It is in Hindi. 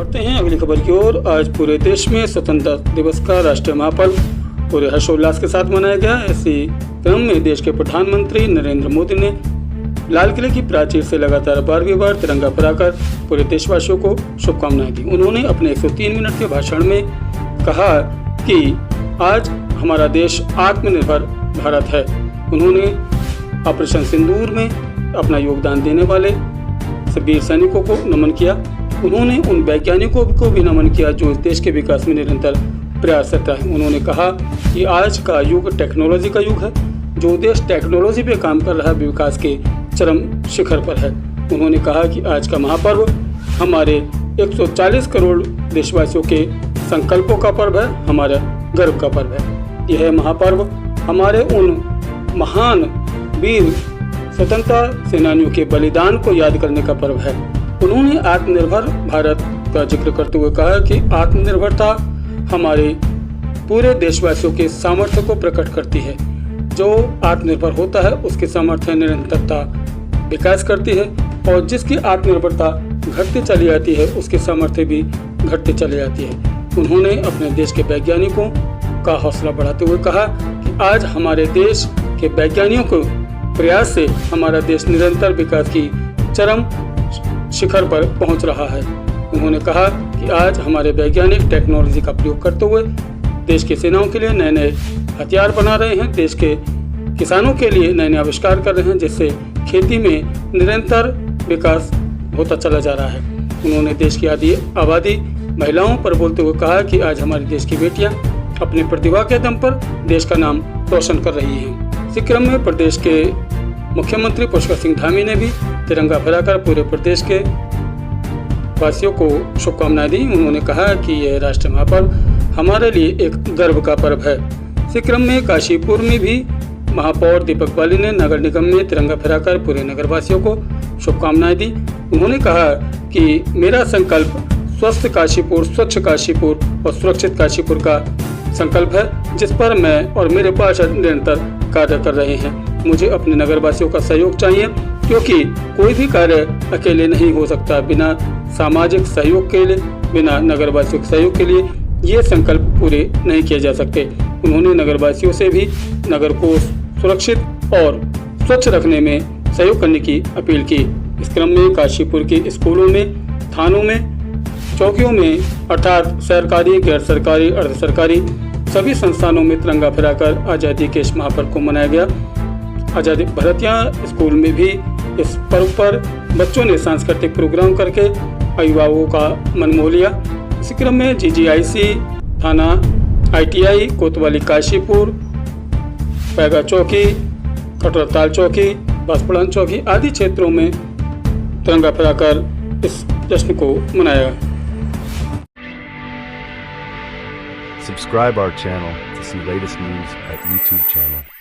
बढ़ते हैं अगली खबर की ओर। आज पूरे देश में स्वतंत्रता दिवस का राष्ट्रीय महापर्व पूरे हर्षोल्लास के साथ मनाया गया। इसी क्रम में देश के प्रधानमंत्री नरेंद्र मोदी ने लाल किले की प्राचीर से लगातार 12वीं बार तिरंगा फहराकर पूरे देशवासियों को शुभकामनाएं दी। उन्होंने अपने 103 मिनट के भाषण में कहा कि आज हमारा देश आत्मनिर्भर भारत है। उन्होंने ऑपरेशन सिंदूर में अपना योगदान देने वाले वीर सैनिकों को नमन किया। उन्होंने उन वैज्ञानिकों को भी नमन किया जो इस देश के विकास में निरंतर प्रयासरत है। उन्होंने कहा कि आज का युग टेक्नोलॉजी का युग है। जो देश टेक्नोलॉजी पे काम कर रहा है विकास के चरम शिखर पर है। उन्होंने कहा कि आज का महापर्व हमारे 140 करोड़ देशवासियों के संकल्पों का पर्व है, हमारा गर्व का पर्व है। यह महापर्व हमारे उन महान वीर स्वतंत्रता सेनानियों के बलिदान को याद करने का पर्व है। उन्होंने आत्मनिर्भर भारत का जिक्र करते हुए कहा कि आत्मनिर्भरता हमारे पूरे देशवासियों के सामर्थ्य को प्रकट करती है। जो आत्मनिर्भर होता है उसकी सामर्थ्य निरंतरता विकास करती है और जिसकी आत्मनिर्भरता घटती चली जाती है उसकी सामर्थ्य भी घटती चली जाती है। उन्होंने अपने देश के वैज्ञानिकों का हौसला बढ़ाते हुए कहा कि आज हमारे देश के वैज्ञानिकों को प्रयास से हमारा देश निरंतर विकास की चरम शिखर पर पहुंच रहा है। उन्होंने कहा कि आज हमारे वैज्ञानिक टेक्नोलॉजी का प्रयोग करते हुए देश की सेनाओं के लिए नए नए हथियार बना रहे हैं, देश के किसानों के लिए नए नए आविष्कार कर रहे हैं, जिससे खेती में निरंतर विकास होता चला जा रहा है। उन्होंने देश की आबादी महिलाओं पर बोलते हुए कहा कि आज हमारे देश की बेटियां अपनी प्रतिभा के दम पर देश का नाम रोशन कर रही हैं। इसी क्रम में प्रदेश के मुख्यमंत्री पुष्कर सिंह धामी ने भी तिरंगा फहराकर पूरे प्रदेश के वासियों को शुभकामनाएं दी। उन्होंने कहा कि यह राष्ट्रीय महापर्व हमारे लिए एक गर्व का पर्व है। इसी क्रम में काशीपुर में भी महापौर दीपक बाली ने नगर निगम में तिरंगा फहराकर पूरे नगरवासियों को शुभकामनाएं दी। उन्होंने कहा कि मेरा संकल्प स्वस्थ काशीपुर, स्वच्छ काशीपुर और सुरक्षित काशीपुर का संकल्प है, जिस पर मैं और मेरे पार्षद निरंतर कार्य कर रहे हैं। मुझे अपने नगरवासियों का सहयोग चाहिए क्योंकि कोई भी कार्य अकेले नहीं हो सकता। बिना सामाजिक सहयोग के लिए, बिना नगरवासियों के सहयोग के लिए ये संकल्प पूरे नहीं किए जा सकते। उन्होंने नगरवासियों से भी नगर को सुरक्षित और स्वच्छ रखने में सहयोग करने की अपील की। इस क्रम में काशीपुर के स्कूलों में, थानों में, चौकियों में अर्थात सरकारी, गैर सरकारी, अर्ध सरकारी सभी संस्थानों में तिरंगा फहराकर आज़ादी के इस महापर्व को मनाया गया। आज़ादी भरतिया स्कूल में भी इस पर्व पर बच्चों ने सांस्कृतिक प्रोग्राम करके अभिभावकों का मन मोह लिया। इसी क्रम में GGIC थाना, ITI कोतवाली काशीपुर, पैगा चौकी, कटरताल चौकी, बांसपड़ान चौकी आदि क्षेत्रों में तिरंगा फहराकर इस जश्न को मनाया। Subscribe our channel to see latest news at YouTube channel.